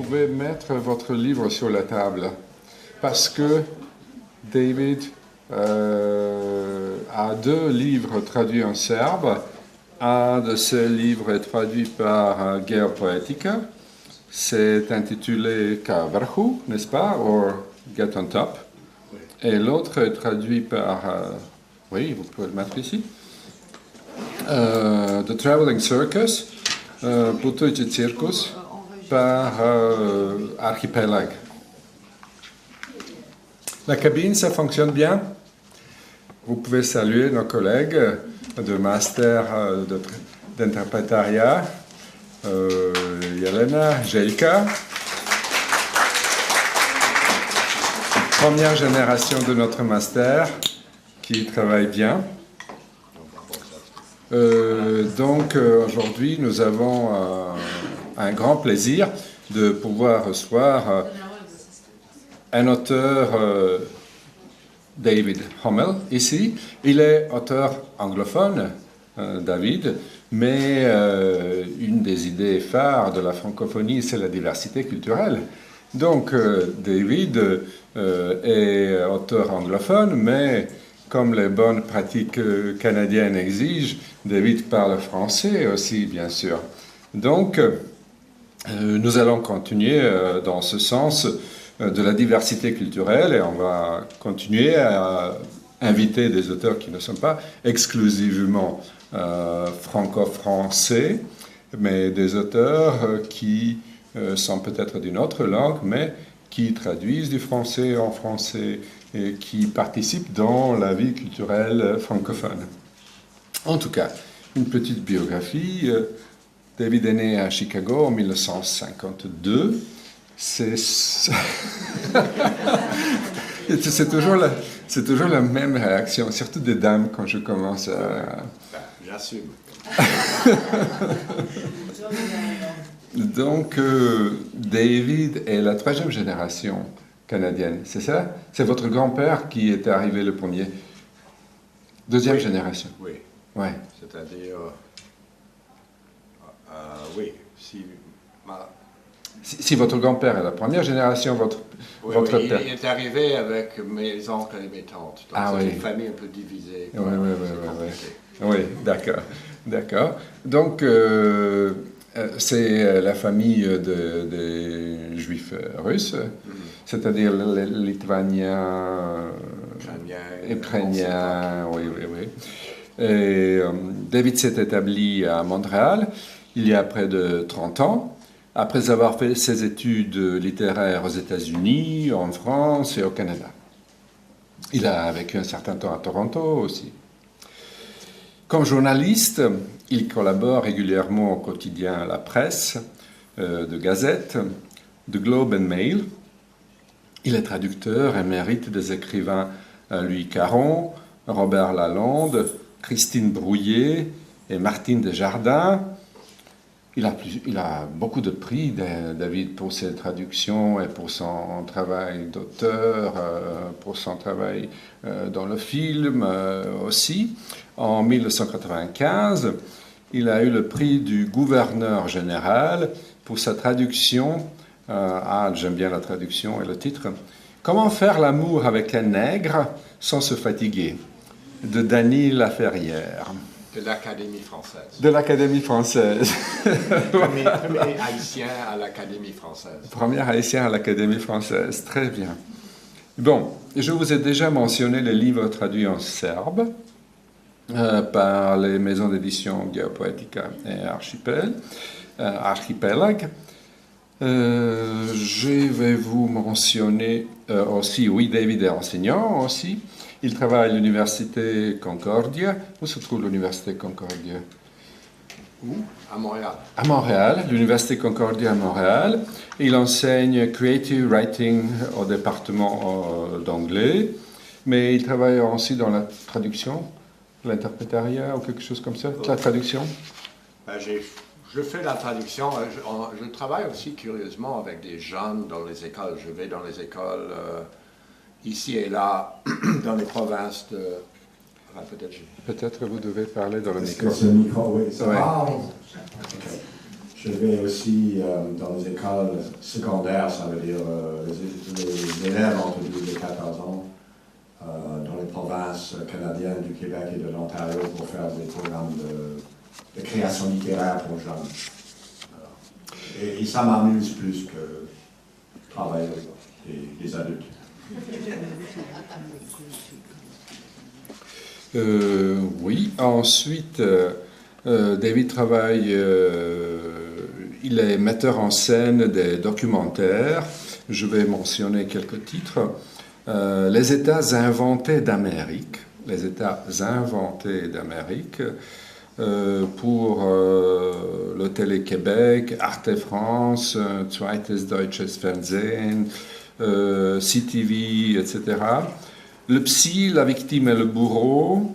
pouvez mettre votre livre sur la table parce que David a 2 livres traduits en serbe. Un de ces livres est traduit par Geopoetica. C'est intitulé Ka vrhu, n'est-ce pas, ou Get on Top. Et l'autre est traduit par, oui, vous pouvez le mettre ici, The Traveling Circus, Putujući Circus, par Archipélag. La cabine, ça fonctionne bien. Vous pouvez saluer nos collègues de master d'interprétariat, Yelena, Jelka. Première génération de notre master qui travaille bien. Donc aujourd'hui, nous avons un grand plaisir de pouvoir recevoir un auteur, David Hommel, ici. Il est auteur anglophone, David, mais une des idées phares de la francophonie, c'est la diversité culturelle. Donc David est auteur anglophone, mais comme les bonnes pratiques canadiennes exigent, David parle français aussi, bien sûr. Donc, nous allons continuer dans ce sens de la diversité culturelle et on va continuer à inviter des auteurs qui ne sont pas exclusivement franco-français, mais des auteurs qui sont peut-être d'une autre langue, mais qui traduisent du français en français et qui participent dans la vie culturelle francophone. En tout cas, une petite biographie. David est né à Chicago en 1952. C'est toujours la même réaction, surtout des dames quand je commence à... J'assume. Donc, David est la 3e génération canadienne, c'est ça? C'est votre grand-père qui était arrivé le premier? 2e génération? Oui. Ouais. C'est-à-dire, oui, si votre grand-père est la 1re génération, votre père... Il est arrivé avec mes oncles et mes tantes. Donc c'est une famille un peu divisée. Oui, d'accord. Donc, c'est la famille des juifs russes, c'est-à-dire les lituaniens, ukrainiens, oui. Et David s'est établi à Montréal il y a près de 30 ans, après avoir fait ses études littéraires aux États-Unis, en France et au Canada. Il a vécu un certain temps à Toronto aussi. Comme journaliste, il collabore régulièrement au quotidien La Presse, de Gazette, de Globe and Mail. Il est traducteur émérite des écrivains Louis Caron, Robert Lalonde, Christine Brouillet et Martine Desjardins. Il a beaucoup de prix, David, pour ses traductions et pour son travail d'auteur, pour son travail dans le film aussi. En 1995, il a eu le prix du gouverneur général pour sa traduction. J'aime bien la traduction et le titre. Comment faire l'amour avec un nègre sans se fatiguer, de Dany Laferrière. De l'Académie française. De l'Académie française. Premier haïtien à l'Académie française. Premier haïtien à l'Académie française, très bien. Bon, je vous ai déjà mentionné les livres traduits en serbe par les maisons d'édition Geopoetica et Archipélag. Je vais vous mentionner aussi, oui, David est enseignant aussi. Il travaille à l'université Concordia. Où se trouve l'université Concordia? Où? À Montréal. À Montréal, l'université Concordia à Montréal. Il enseigne Creative Writing au département d'anglais, mais il travaille aussi dans la traduction, l'interprétariat ou quelque chose comme ça. La traduction? Je fais la traduction. Je travaille aussi curieusement avec des jeunes dans les écoles. Je vais dans les écoles ici et là, dans les provinces de... Peut-être vous devez parler dans le micro. Ce micro, oui. Ouais. Je vais aussi dans les écoles secondaires, ça veut dire les élèves entre 12 et 14 ans, dans les provinces canadiennes du Québec et de l'Ontario pour faire des programmes de création littéraire pour jeunes. Et ça m'amuse plus que travailler avec les adultes. Oui, ensuite, David travaille, il est metteur en scène des documentaires. Je vais mentionner quelques titres. Les États inventés d'Amérique. Les États inventés d'Amérique. Pour le Télé-Québec, Arte France, Zweites Deutsches Fernsehen, CTV, etc. Le Psy, la victime et le bourreau,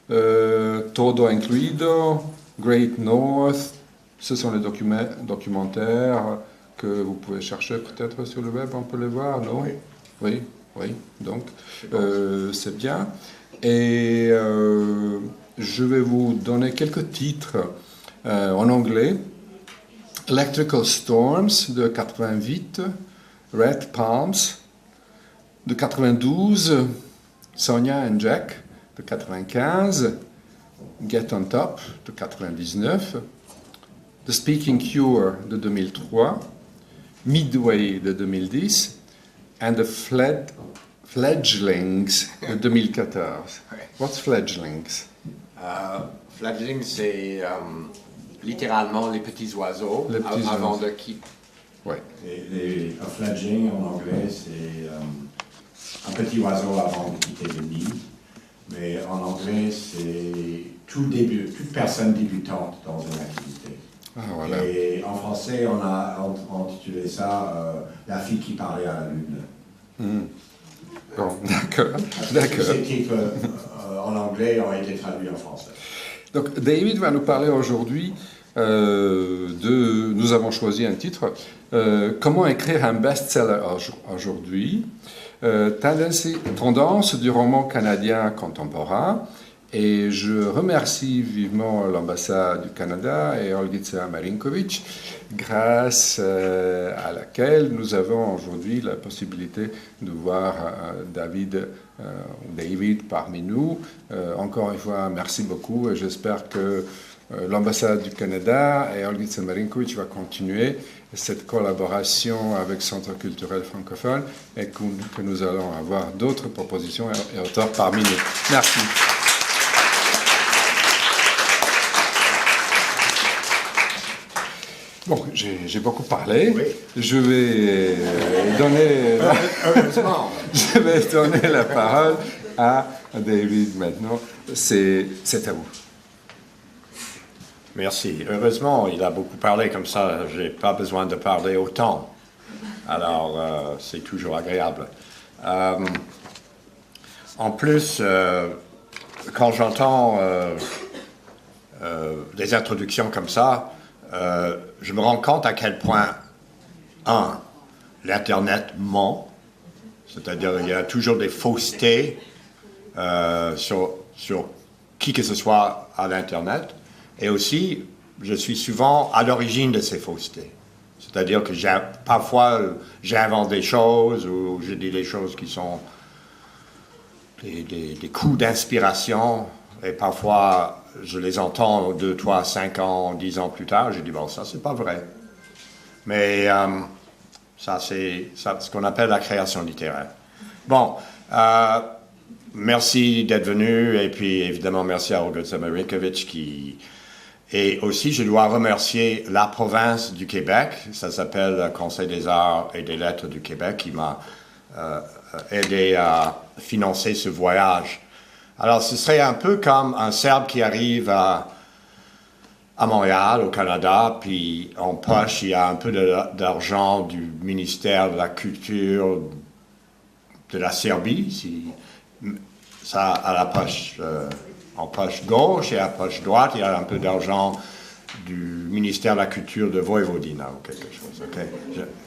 Todo Incluido, Great North, ce sont les documentaires que vous pouvez chercher peut-être sur le web, on peut les voir, non? Oui, donc c'est bien. Et je vais vous donner quelques titres en anglais. Electrical Storms de 88, Red Palms de 92, Sonia and Jack de 95, Get on Top de 99, The Speaking Cure de 2003, Midway de 2010, and The Fledglings de 2014. What's Fledglings? Fledgling, c'est littéralement les petits oiseaux avant de quitter. Ouais. Un fledgling en anglais, c'est un petit oiseau avant de quitter le nid. Mais en anglais, c'est toute personne débutante dans une activité. Ah, voilà. Et en français, on a intitulé ça La fille qui parlait à la lune. Bon, d'accord. Ces titres en anglais ont été traduits en français. Donc, David va nous parler aujourd'hui nous avons choisi un titre, Comment écrire un best-seller aujourd'hui, tendance du roman canadien contemporain. Et je remercie vivement l'ambassade du Canada et Olgica Marinkovic, grâce à laquelle nous avons aujourd'hui la possibilité de voir David parmi nous. Encore une fois, merci beaucoup et j'espère que l'ambassade du Canada et Olgica Marinkovic va continuer cette collaboration avec Centre culturel francophone et que nous allons avoir d'autres propositions et auteurs parmi nous. Merci. Bon, j'ai beaucoup parlé. Oui. Je vais donner la parole à David maintenant. C'est à vous. Merci. Heureusement, il a beaucoup parlé comme ça. Je n'ai pas besoin de parler autant. Alors, c'est toujours agréable. En plus, quand j'entends des introductions comme ça, je me rends compte à quel point, l'Internet ment, c'est-à-dire il y a toujours des faussetés sur qui que ce soit à l'Internet, et aussi, je suis souvent à l'origine de ces faussetés. C'est-à-dire que parfois, j'invente des choses, ou je dis des choses qui sont des coups d'inspiration, et parfois, je les entends 2, 3, 5 ans, 10 ans plus tard, je dis, bon, ça, c'est pas vrai. Mais ça, c'est ce qu'on appelle la création littéraire. Bon, merci d'être venu, et puis, évidemment, merci à Olgica Marinkovic Et aussi, je dois remercier la province du Québec, ça s'appelle le Conseil des arts et des lettres du Québec, qui m'a aidé à financer ce voyage. Alors, ce serait un peu comme un Serbe qui arrive à Montréal, au Canada, puis en poche, il y a un peu d'argent du ministère de la Culture de la Serbie, ça à la poche, en poche gauche, et à poche droite, il y a un peu d'argent du ministère de la Culture de Voivodina, ou quelque chose,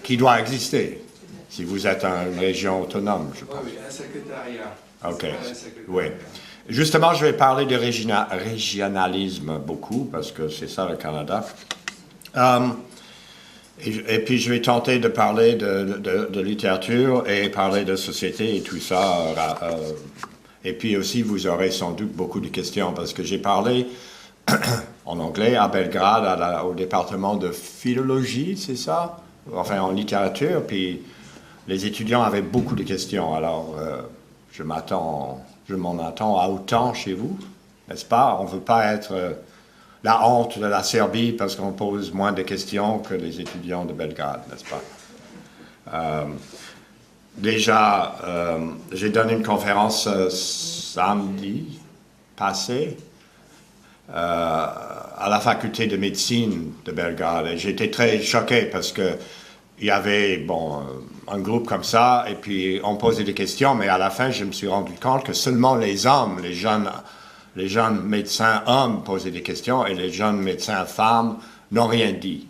qui doit exister, si vous êtes une région autonome, je pense. Oui, un secrétariat. OK, oui. Justement, je vais parler de régionalisme beaucoup, parce que c'est ça le Canada. Et puis je vais tenter de parler de littérature et parler de société et tout ça. Et puis aussi, vous aurez sans doute beaucoup de questions parce que j'ai parlé en anglais à Belgrade, au département de philologie, c'est ça? Enfin, en littérature. Puis les étudiants avaient beaucoup de questions. Alors, je m'en attends à autant chez vous, n'est-ce pas? On ne veut pas être la honte de la Serbie parce qu'on pose moins de questions que les étudiants de Belgrade, n'est-ce pas? Déjà, j'ai donné une conférence samedi passé à la faculté de médecine de Belgrade. Et j'étais très choqué parce que il y avait un groupe comme ça, et puis on posait des questions, mais à la fin, je me suis rendu compte que seulement les hommes, les jeunes médecins hommes posaient des questions, et les jeunes médecins femmes n'ont rien dit.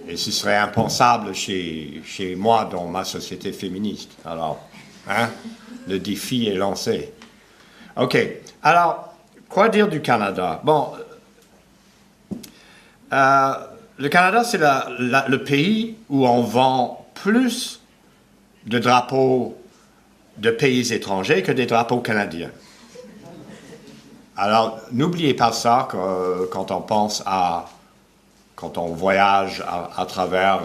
Et ce serait impensable chez moi, dans ma société féministe. Alors, le défi est lancé. OK. Alors, quoi dire du Canada? Bon, le Canada, c'est le pays où on vend plus de drapeaux de pays étrangers que des drapeaux canadiens. Alors, n'oubliez pas ça quand on voyage à travers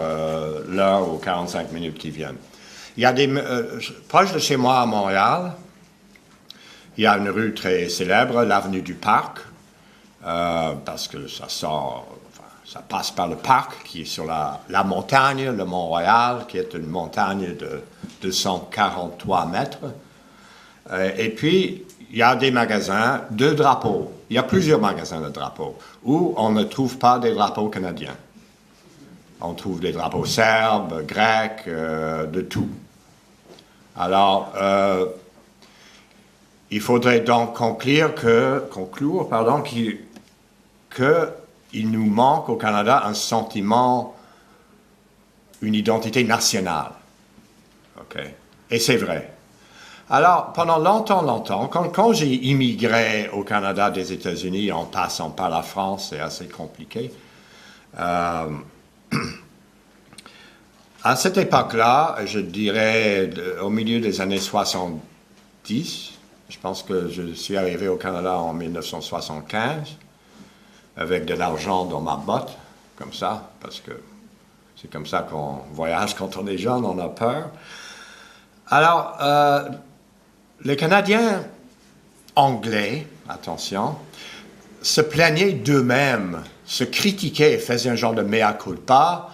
l'heure ou 45 minutes qui viennent. Il y a proche de chez moi à Montréal, il y a une rue très célèbre, l'avenue du Parc, parce que ça passe par le parc qui est sur la montagne, le Mont-Royal, qui est une montagne de 243 mètres. Et puis, il y a des magasins de drapeaux. Il y a plusieurs magasins de drapeaux où on ne trouve pas des drapeaux canadiens. On trouve des drapeaux serbes, grecs, de tout. Alors, il faudrait donc conclure qu'il nous manque au Canada un sentiment, une identité nationale. OK? Et c'est vrai. Alors, pendant longtemps, quand j'ai immigré au Canada des États-Unis en passant par la France, c'est assez compliqué. À cette époque-là, je dirais au milieu des années 70, je pense que je suis arrivé au Canada en 1975, avec de l'argent dans ma botte, comme ça, parce que c'est comme ça qu'on voyage quand on est jeune, on a peur. Alors, les Canadiens anglais, attention, se plaignaient d'eux-mêmes, se critiquaient, faisaient un genre de mea culpa.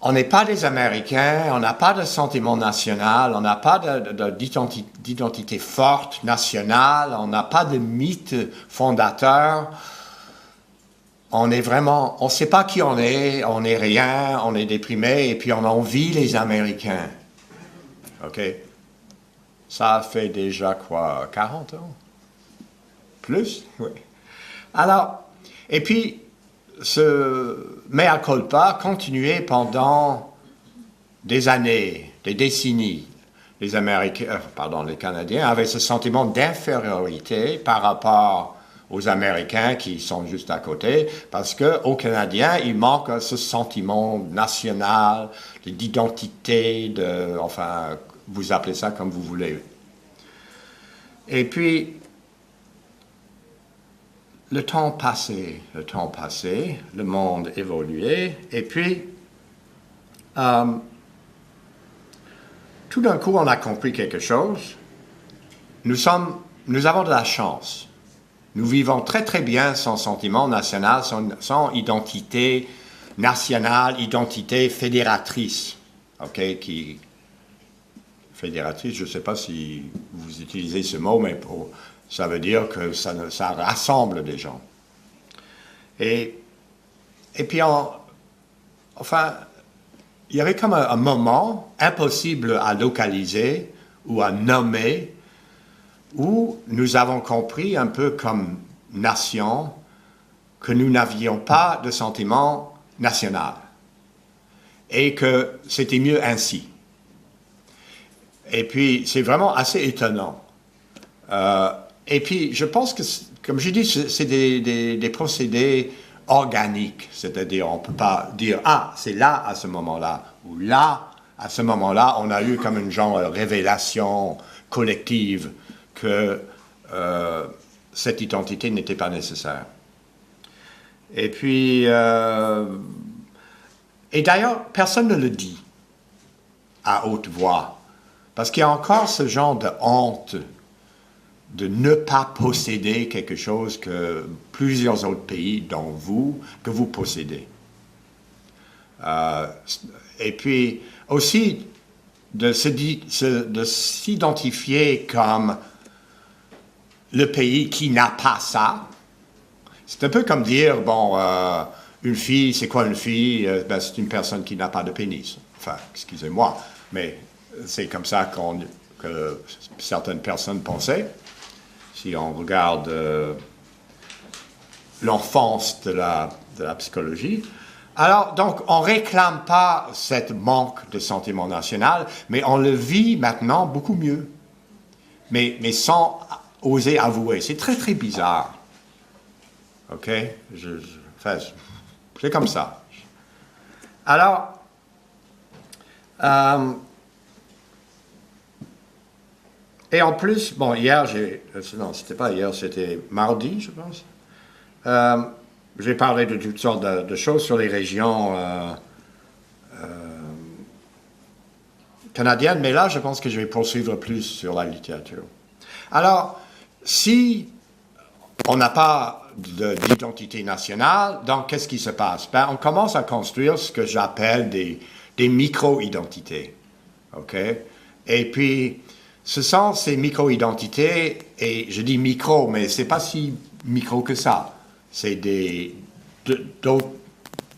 On n'est pas des Américains, on n'a pas de sentiment national, on n'a pas d'identité forte nationale, on n'a pas de mythe fondateur. On est vraiment, on ne sait pas qui on est rien, on est déprimé, et puis on envie les Américains. OK? Ça fait déjà quoi, 40 ans? Plus? Oui. Alors, et puis, ce mea culpa continuait pendant des années, des décennies. Les Canadiens avaient ce sentiment d'infériorité par rapport aux Américains qui sont juste à côté, parce qu'aux Canadiens, il manque ce sentiment national, d'identité, vous appelez ça comme vous voulez. Et puis, le temps passait, le monde évoluait, et puis, tout d'un coup, on a compris quelque chose. Nous avons de la chance. Nous vivons très très bien sans sentiment national, sans identité nationale, identité fédératrice. OK? Fédératrice, je ne sais pas si vous utilisez ce mot, mais ça veut dire que ça rassemble des gens. Et puis, il y avait comme un moment impossible à localiser ou à nommer, où nous avons compris, un peu comme nation, que nous n'avions pas de sentiment national et que c'était mieux ainsi. Et puis, c'est vraiment assez étonnant. Et puis, je pense que, comme je dis, c'est des procédés organique, c'est-à-dire on ne peut pas dire « Ah, c'est là à ce moment-là » ou « Là, à ce moment-là, on a eu comme une genre de révélation collective que cette identité n'était pas nécessaire. » Et puis, et d'ailleurs, personne ne le dit à haute voix, parce qu'il y a encore ce genre de honte de ne pas posséder quelque chose que plusieurs autres pays, dont vous, que vous possédez. Et puis aussi de s'identifier comme le pays qui n'a pas ça. C'est un peu comme dire, bon, une fille, c'est quoi une fille? Ben, c'est une personne qui n'a pas de pénis. Enfin, excusez-moi, mais c'est comme ça que certaines personnes pensaient. Si on regarde l'enfance de la psychologie. Alors, donc, on ne réclame pas cette manque de sentiment national, mais on le vit maintenant beaucoup mieux. Mais sans oser avouer. C'est très, très bizarre. OK? C'est comme ça. Alors, et en plus, bon, hier, non, c'était pas hier, c'était mardi, je pense. J'ai parlé de toutes sortes de choses sur les régions canadiennes, mais là, je pense que je vais poursuivre plus sur la littérature. Alors, si on n'a pas d'identité nationale, donc qu'est-ce qui se passe? Ben, on commence à construire ce que j'appelle des micro-identités. OK? Et puis, ce sont ces micro-identités, et je dis micro, mais ce n'est pas si micro que ça. C'est d'autres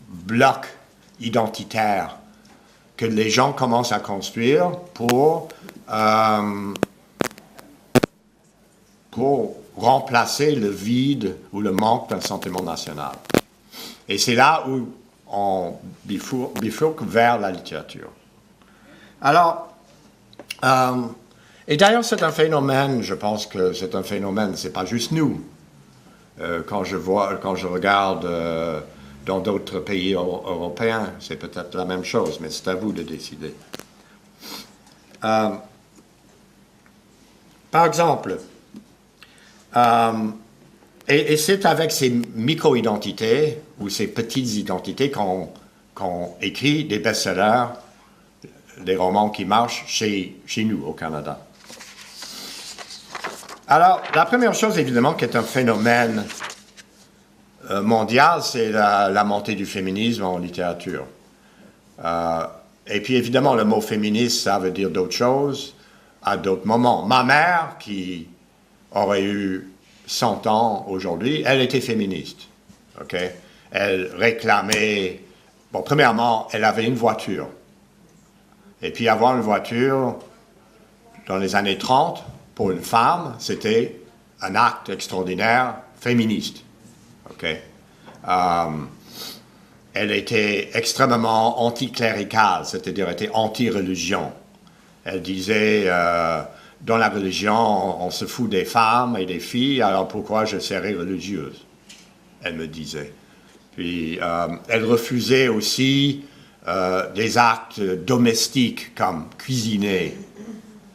blocs identitaires que les gens commencent à construire pour remplacer le vide ou le manque d'un sentiment national. Et c'est là où on bifurque vers la littérature. Alors, et d'ailleurs, c'est un phénomène, je pense que c'est un phénomène, c'est pas juste nous. Quand je regarde dans d'autres pays européens, c'est peut-être la même chose, mais c'est à vous de décider. Par exemple, et c'est avec ces micro-identités ou ces petites identités qu'on écrit des best-sellers, des romans qui marchent chez nous au Canada. Alors, la première chose, évidemment, qui est un phénomène mondial, c'est la montée du féminisme en littérature. Et puis, évidemment, le mot féministe, ça veut dire d'autres choses à d'autres moments. Ma mère, qui aurait eu 100 ans aujourd'hui, elle était féministe. Okay? Elle réclamait... Bon, premièrement, elle avait une voiture. Et puis, avoir une voiture, dans les années 30, pour une femme, c'était un acte extraordinaire féministe. Okay? Elle était extrêmement anticléricale, c'est-à-dire elle était anti-religion. Elle disait, dans la religion, on se fout des femmes et des filles, alors pourquoi je serais religieuse? Elle me disait. Puis, elle refusait aussi des actes domestiques comme cuisiner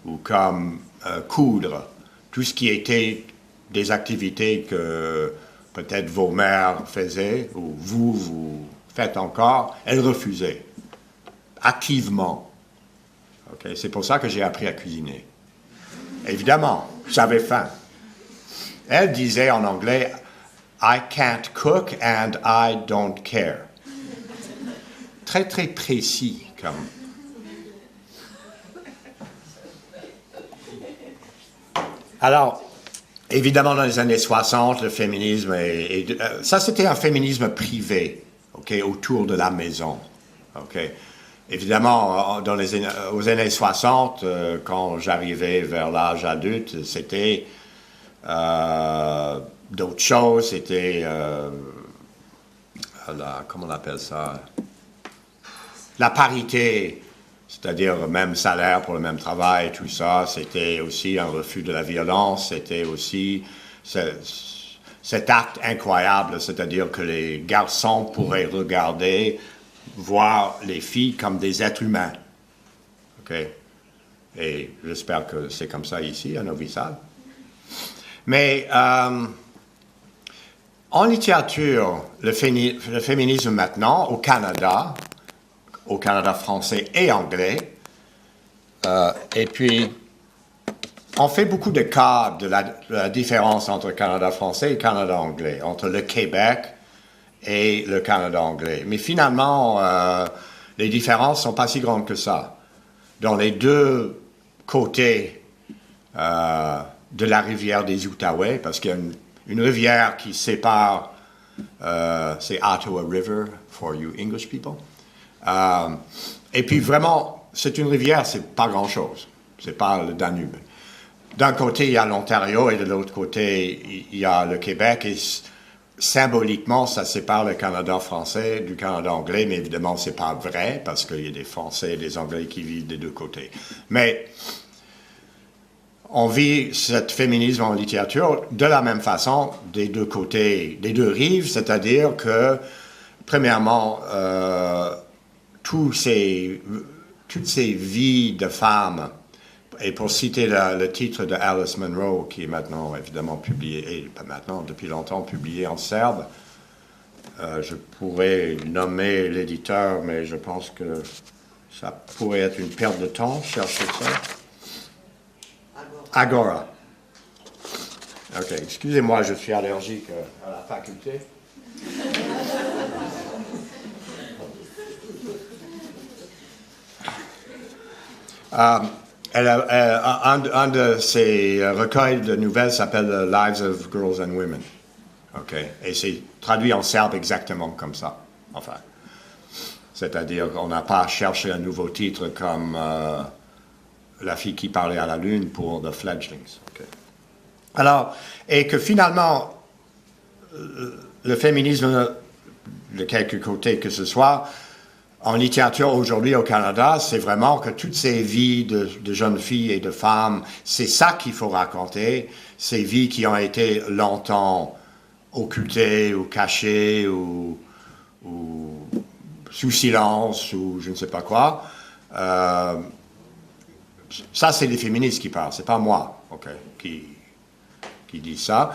ou comme coudre, tout ce qui était des activités que peut-être vos mères faisaient, ou vous faites encore, elle refusait, activement. Okay? C'est pour ça que j'ai appris à cuisiner. Évidemment, j'avais faim. Elle disait en anglais, « I can't cook and I don't care ». Très, très précis comme... Alors, évidemment, dans les années 60, le féminisme, ça c'était un féminisme privé, okay, autour de la maison. Okay. Évidemment, aux années 60, quand j'arrivais vers l'âge adulte, c'était d'autres choses, c'était, comment on appelle ça, la parité. C'est-à-dire le même salaire pour le même travail, tout ça, c'était aussi un refus de la violence, c'était aussi... cet acte incroyable, c'est-à-dire que les garçons pourraient regarder, voir les filles comme des êtres humains. OK? Et j'espère que c'est comme ça ici, à Novi Sad. Mais en littérature, le féminisme maintenant, au Canada français et anglais, et puis on fait beaucoup de cas de la différence entre Canada français et Canada anglais, entre le Québec et le Canada anglais. Mais finalement, les différences ne sont pas si grandes que ça. Dans les deux côtés de la rivière des Outaouais, parce qu'il y a une rivière qui sépare, c'est Ottawa River, for you English people. Et puis vraiment, c'est une rivière, c'est pas grand-chose. C'est pas le Danube. D'un côté, il y a l'Ontario et de l'autre côté, il y a le Québec. Et symboliquement, ça sépare le Canada français du Canada anglais, mais évidemment, c'est pas vrai parce qu'il y a des Français et des Anglais qui vivent des deux côtés. Mais on vit ce féminisme en littérature de la même façon des deux côtés, des deux rives, c'est-à-dire que, premièrement, toutes ces vies de femmes, et pour citer le titre de Alice Munro, qui est maintenant évidemment publié, et pas maintenant, depuis longtemps publié en serbe, je pourrais nommer l'éditeur, mais je pense que ça pourrait être une perte de temps, chercher ça. Agora. OK, excusez-moi, je suis allergique à la faculté. Un de ses recueils de nouvelles s'appelle The Lives of Girls and Women. OK, et c'est traduit en serbe exactement comme ça. Enfin, c'est-à-dire qu'on n'a pas cherché un nouveau titre comme La fille qui parlait à la lune pour The Fledglings. Okay. Alors, et que finalement, le féminisme, de quelque côté que ce soit, en littérature aujourd'hui au Canada, c'est vraiment que toutes ces vies de jeunes filles et de femmes, c'est ça qu'il faut raconter, ces vies qui ont été longtemps occultées ou cachées ou sous silence ou je ne sais pas quoi. Ça, c'est les féministes qui parlent, c'est pas moi, okay, qui dit ça.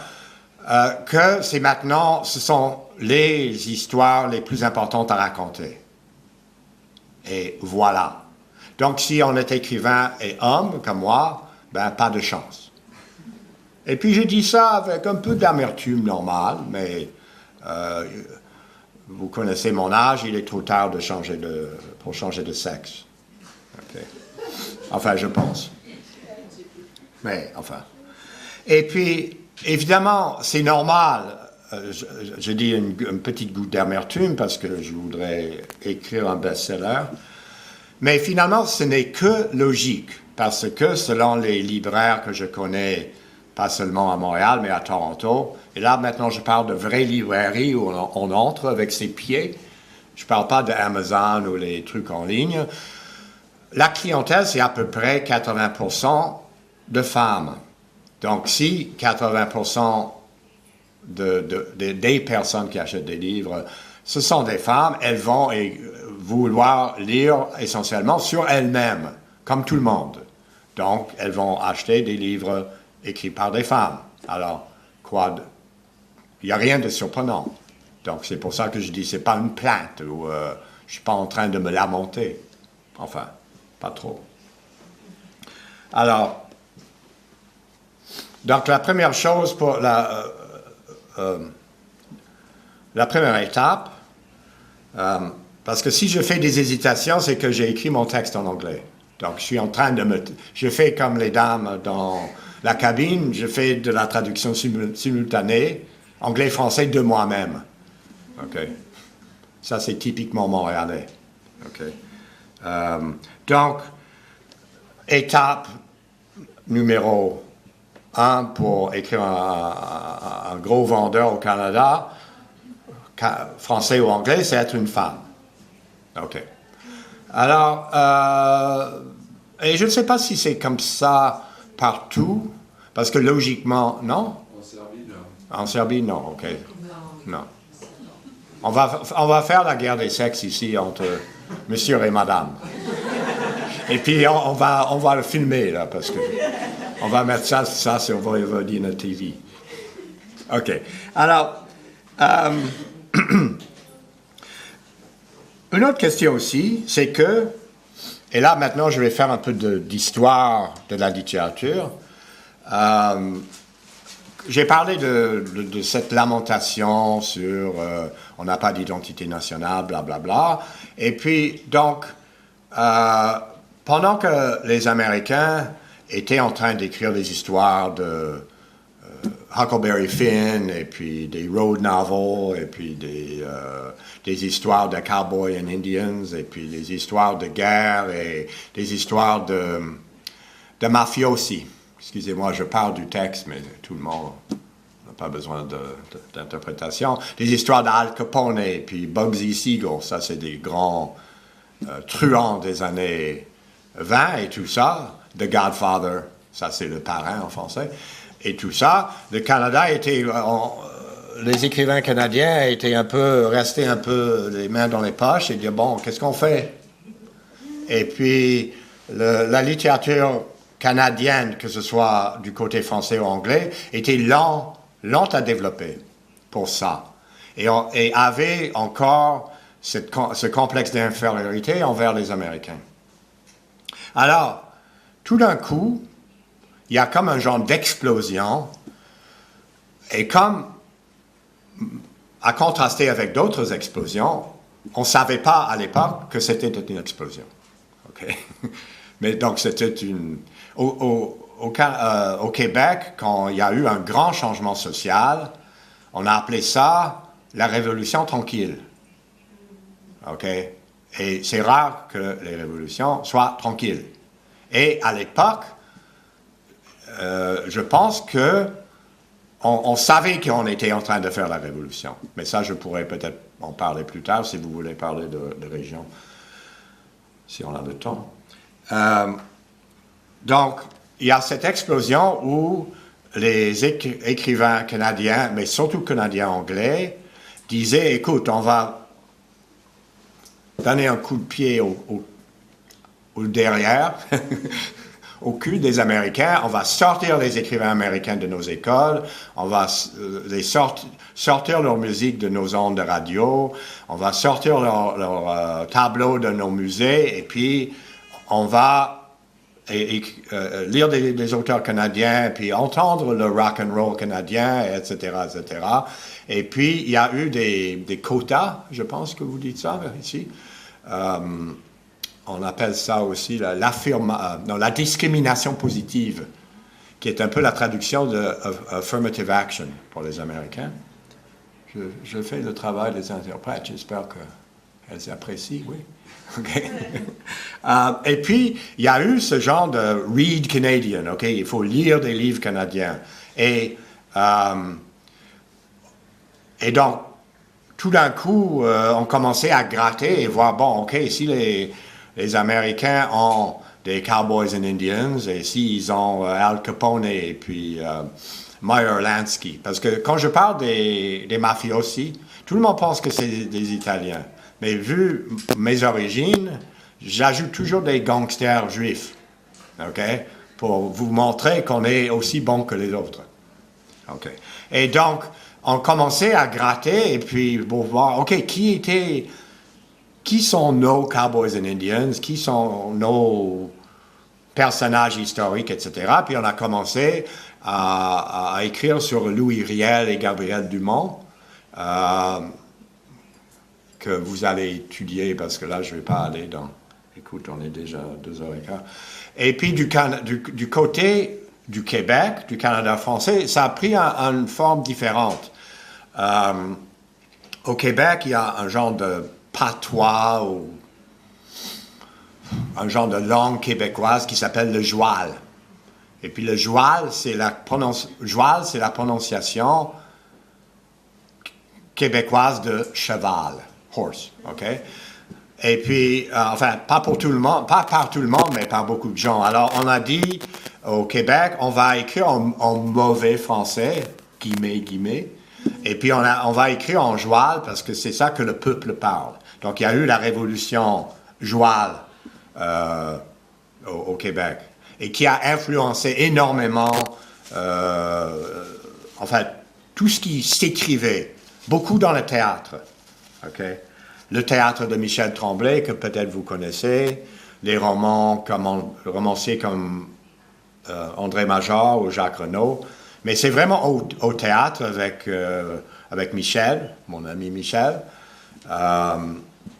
Que c'est maintenant, ce sont les histoires les plus importantes à raconter. Et voilà. Donc, si on est écrivain et homme, comme moi, ben, pas de chance. Et puis, je dis ça avec un peu d'amertume normale, mais vous connaissez mon âge, il est trop tard pour changer de sexe. Okay. Enfin, je pense. Mais, enfin. Et puis, évidemment, c'est normal. Je dis une petite goutte d'amertume parce que je voudrais écrire un best-seller. Mais finalement, ce n'est que logique. Parce que selon les libraires que je connais, pas seulement à Montréal, mais à Toronto, et là, maintenant, je parle de vraies librairies où on entre avec ses pieds. Je ne parle pas d'Amazon ou les trucs en ligne. La clientèle, c'est à peu près 80% de femmes. Donc, si 80% des personnes qui achètent des livres, ce sont des femmes, elles vont vouloir lire essentiellement sur elles-mêmes, comme tout le monde. Donc, elles vont acheter des livres écrits par des femmes. Alors, il n'y a rien de surprenant. Donc, c'est pour ça que je dis, c'est pas une plainte, ou je ne suis pas en train de me lamenter. Enfin, pas trop. Alors, donc la première chose pour la première étape, parce que si je fais des hésitations, c'est que j'ai écrit mon texte en anglais. Donc, je suis en train je fais comme les dames dans la cabine, je fais de la traduction simultanée, anglais-français de moi-même. OK. Ça, c'est typiquement montréalais. OK. Donc, étape numéro 1 pour écrire un gros vendeur au Canada, français ou anglais, c'est être une femme. OK. Alors, et je ne sais pas si c'est comme ça partout, parce que logiquement, non? En Serbie, En Serbie, non, ok. Non. On va faire la guerre des sexes ici entre monsieur et madame. Et puis on va le filmer là, parce que on va mettre ça sur Vojvodina TV. Ok. Alors, une autre question aussi, c'est que, et là maintenant je vais faire un peu d'histoire de la littérature. J'ai parlé de cette lamentation sur on n'a pas d'identité nationale, blablabla. Et puis, donc, pendant que les Américains étaient en train d'écrire des histoires de Huckleberry Finn, et puis des road novels, et puis des histoires de cowboys and Indians, et puis des histoires de guerre, et des histoires de mafiosi. Excusez-moi, je parle du texte, mais tout le monde n'a pas besoin d'interprétation. Des histoires d'Al Capone, et puis Bugsy Siegel, ça c'est des grands truands des années 20 et tout ça. The Godfather, ça c'est le parrain en français. Et tout ça, le Canada était... les écrivains canadiens étaient restés un peu les mains dans les poches et dire, bon, qu'est-ce qu'on fait? Et puis, la littérature canadienne, que ce soit du côté français ou anglais, était lente à développer pour ça. Et avait encore ce complexe d'infériorité envers les Américains. Alors, tout d'un coup, il y a comme un genre d'explosion, et comme, à contraster avec d'autres explosions, on ne savait pas à l'époque que c'était une explosion. Okay? Mais donc, c'était une... Au Québec, quand il y a eu un grand changement social, on a appelé ça la Révolution tranquille. OK? Et c'est rare que les révolutions soient tranquilles. Et à l'époque, je pense que on savait qu'on était en train de faire la révolution. Mais ça, je pourrais peut-être en parler plus tard, si vous voulez parler de région, si on a le temps. Donc, il y a cette explosion où les écrivains canadiens, mais surtout canadiens-anglais, disaient, écoute, on va donner un coup de pied au derrière, au cul des Américains, on va sortir les écrivains américains de nos écoles, on va sortir leur musique de nos ondes de radio, on va sortir leur tableaux de nos musées, et puis on va lire des auteurs canadiens, puis entendre le rock and roll canadien, etc., etc. Et puis, il y a eu des quotas, je pense que vous dites ça ici. On appelle ça aussi la discrimination positive, qui est un peu la traduction de affirmative action pour les Américains. Je fais le travail des interprètes, j'espère qu'elles apprécient, oui. Okay. Et puis, il y a eu ce genre de read Canadian, okay? Il faut lire des livres canadiens. Et donc, tout d'un coup, on commençait à gratter et voir, bon, OK, si les Américains ont des Cowboys and Indians, et s'ils ont Al Capone et puis Meyer Lansky. Parce que quand je parle des mafiosi, tout le monde pense que c'est des Italiens. Mais vu mes origines, j'ajoute toujours des gangsters juifs, OK? Pour vous montrer qu'on est aussi bon que les autres. OK. Et donc, on commençait à gratter et puis pour voir, OK, qui sont nos Cowboys and Indians, qui sont nos personnages historiques, etc. Puis on a commencé à écrire sur Louis Riel et Gabriel Dumont, que vous allez étudier, parce que là, je ne vais pas aller dans... Écoute, on est déjà 2h15. Et puis, du côté du Québec, du Canada français, ça a pris une forme différente. Au Québec, il y a un genre de patois, ou un genre de langue québécoise qui s'appelle le joual. Et puis, le joual, c'est la prononciation québécoise de cheval. Horse, OK? Et puis, enfin, pas par tout le monde, mais par beaucoup de gens. Alors, on a dit au Québec, on va écrire en mauvais français, guillemets. Et puis on va écrire en joual parce que c'est ça que le peuple parle. Donc il y a eu la révolution joual au Québec et qui a influencé énormément, tout ce qui s'écrivait, beaucoup dans le théâtre. Okay? Le théâtre de Michel Tremblay, que peut-être vous connaissez, les romanciers comme André Major ou Jacques Renaud. Mais c'est vraiment au théâtre avec Michel, mon ami Michel,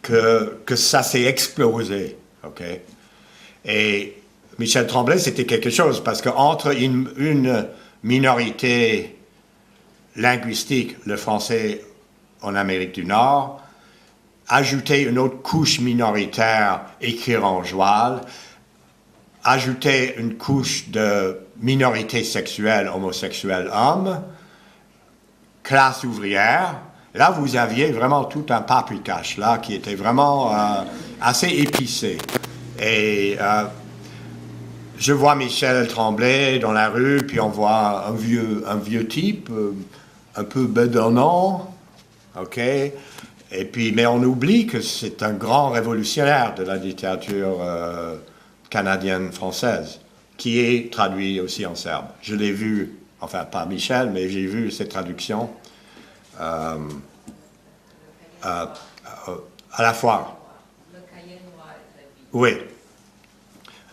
que ça s'est explosé. Okay? Et Michel Tremblay, c'était quelque chose, parce qu'entre une minorité linguistique, le français en Amérique du Nord, ajouter une autre couche minoritaire, écrire en joual, ajouter une couche de minorité sexuelle, homosexuelle, homme, classe ouvrière, là vous aviez vraiment tout un paprikage là qui était vraiment assez épicé. Et je vois Michel Tremblay dans la rue, puis on voit un vieux type, un peu bedonnant, ok? Et puis, mais on oublie que c'est un grand révolutionnaire de la littérature canadienne-française, qui est traduit aussi en serbe. Je l'ai vu, enfin pas Michel, mais j'ai vu cette traduction à la foire. Oui,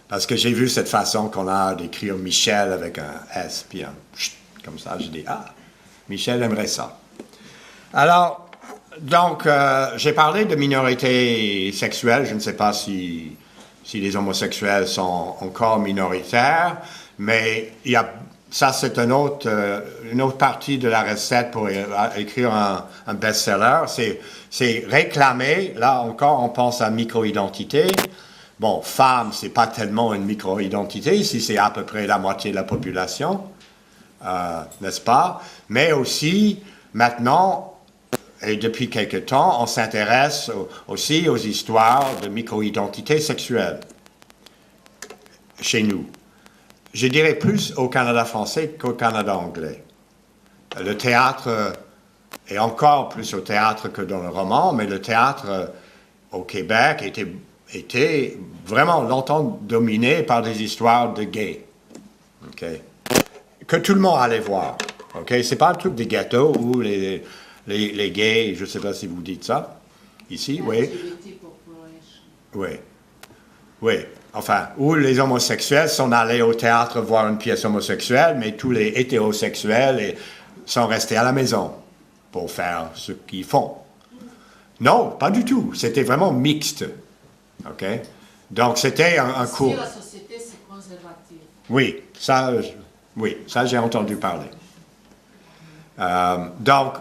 parce que j'ai vu cette façon qu'on a d'écrire Michel avec un S, puis un chut, comme ça, j'ai dit, ah, Michel aimerait ça. Alors, donc, j'ai parlé de minorité sexuelle, je ne sais pas si les homosexuels sont encore minoritaires, mais ça c'est une autre partie de la recette pour écrire un best-seller, c'est réclamer, là encore on pense à micro-identité. Bon, femme, c'est pas tellement une micro-identité, si c'est à peu près la moitié de la population, n'est-ce pas? Mais aussi, maintenant, et depuis quelque temps, on s'intéresse aussi aux histoires de micro-identité sexuelle chez nous. Je dirais plus au Canada français qu'au Canada anglais. Le théâtre, et encore plus au théâtre que dans le roman, mais le théâtre au Québec était vraiment longtemps dominé par des histoires de gays. Okay? Que tout le monde allait voir. Okay? C'est pas un truc de ghetto où les gays, je ne sais pas si vous dites ça, ici, oui. Oui. Oui. Enfin, où les homosexuels sont allés au théâtre voir une pièce homosexuelle, mais tous les hétérosexuels sont restés à la maison pour faire ce qu'ils font. Non, pas du tout. C'était vraiment mixte. OK? Donc, c'était un cours. La société, c'est conservatif. Oui, ça j'ai entendu parler. Donc,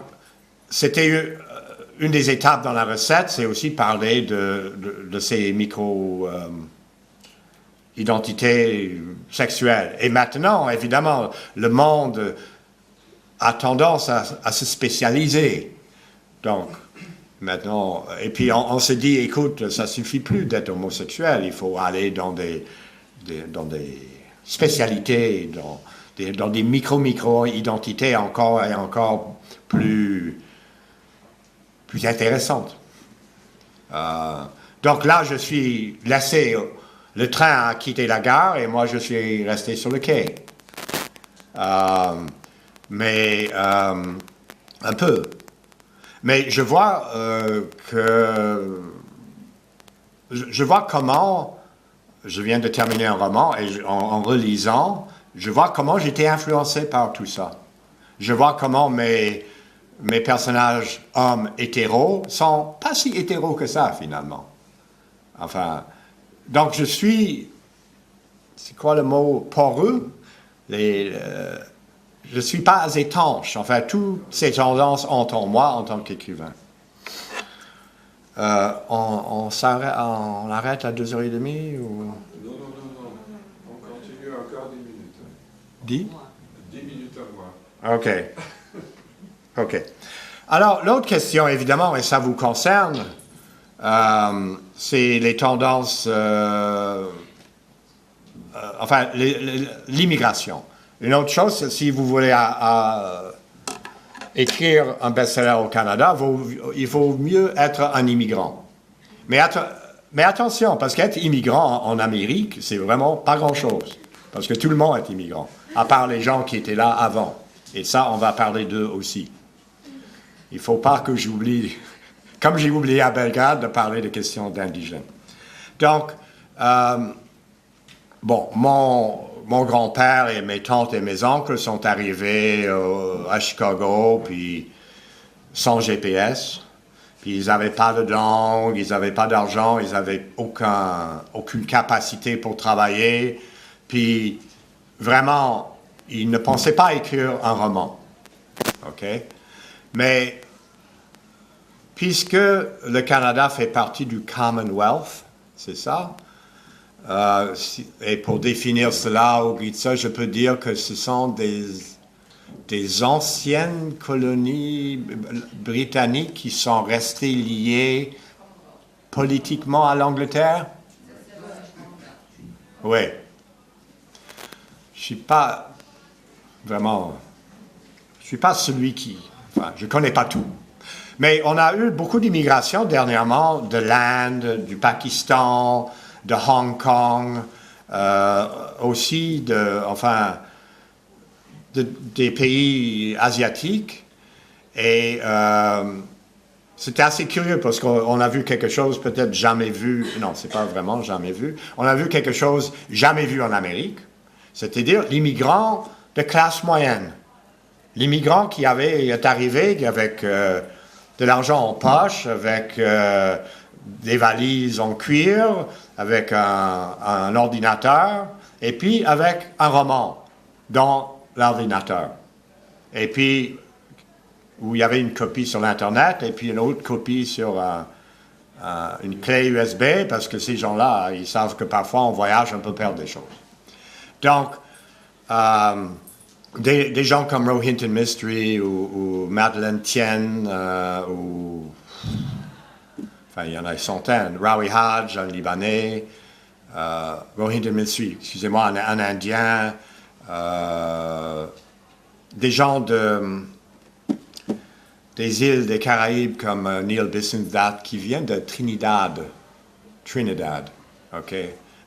c'était une des étapes dans la recette, c'est aussi parler de ces micro-identités sexuelles. Et maintenant, évidemment, le monde a tendance à se spécialiser. Donc, maintenant, et puis on se dit, écoute, ça suffit plus d'être homosexuel, il faut aller dans des spécialités, dans des micro-identités encore plus intéressantes. Donc là, je suis laissé, le train a quitté la gare et moi je suis resté sur le quai. Mais un peu. Mais je vois je vois comment, je viens de terminer un roman et en relisant, je vois comment j'étais influencé par tout ça. Je vois comment mes personnages hommes hétéros sont pas si hétéros que ça, finalement. Enfin, donc je suis, c'est quoi le mot, poreux? Je ne suis pas étanche. Enfin, toutes ces tendances ont en moi en tant qu'écrivain. On arrête à 2h30 ou... Non. On continue encore 10 minutes. 10 minutes à moi. OK. Alors, l'autre question, évidemment, et ça vous concerne, c'est les tendances... l'immigration. Une autre chose, si vous voulez écrire un best-seller au Canada, il vaut mieux être un immigrant. Mais attention, parce qu'être immigrant en Amérique, c'est vraiment pas grand-chose. Parce que tout le monde est immigrant, à part les gens qui étaient là avant. Et ça, on va parler d'eux aussi. Il ne faut pas que j'oublie, comme j'ai oublié à Belgrade, de parler des questions d'indigènes. Donc, mon grand-père et mes tantes et mes oncles sont arrivés à Chicago, puis sans GPS. Puis ils n'avaient pas de langue, ils n'avaient pas d'argent, ils n'avaient aucune capacité pour travailler. Puis vraiment, ils ne pensaient pas écrire un roman. OK? Mais puisque le Canada fait partie du Commonwealth, c'est ça? Et pour définir cela, au bout de ça, je peux dire que ce sont des anciennes colonies britanniques qui sont restées liées politiquement à l'Angleterre? Oui. Je suis pas celui qui... Enfin, je connais pas tout. Mais on a eu beaucoup d'immigration dernièrement de l'Inde, du Pakistan, de Hong Kong, aussi des pays asiatiques. Et c'était assez curieux parce qu'on a vu quelque chose peut-être jamais vu. Non, c'est pas vraiment jamais vu. On a vu quelque chose jamais vu en Amérique. C'est-à-dire l'immigrant de classe moyenne. L'immigrant qui est arrivé avec de l'argent en poche, avec des valises en cuir, avec un ordinateur, et puis avec un roman dans l'ordinateur. Et puis, où il y avait une copie sur l'Internet, et puis une autre copie sur une clé USB, parce que ces gens-là, ils savent que parfois, en voyage, on peut perdre des choses. Donc, des gens comme Rohinton Mistry ou Madeleine Tien, enfin, il y en a des centaines. Rawi Hadj, un Libanais, Rohinton Mistry, excusez-moi, un Indien, des gens des îles des Caraïbes comme Neil Bissendat qui vient de Trinidad, ok,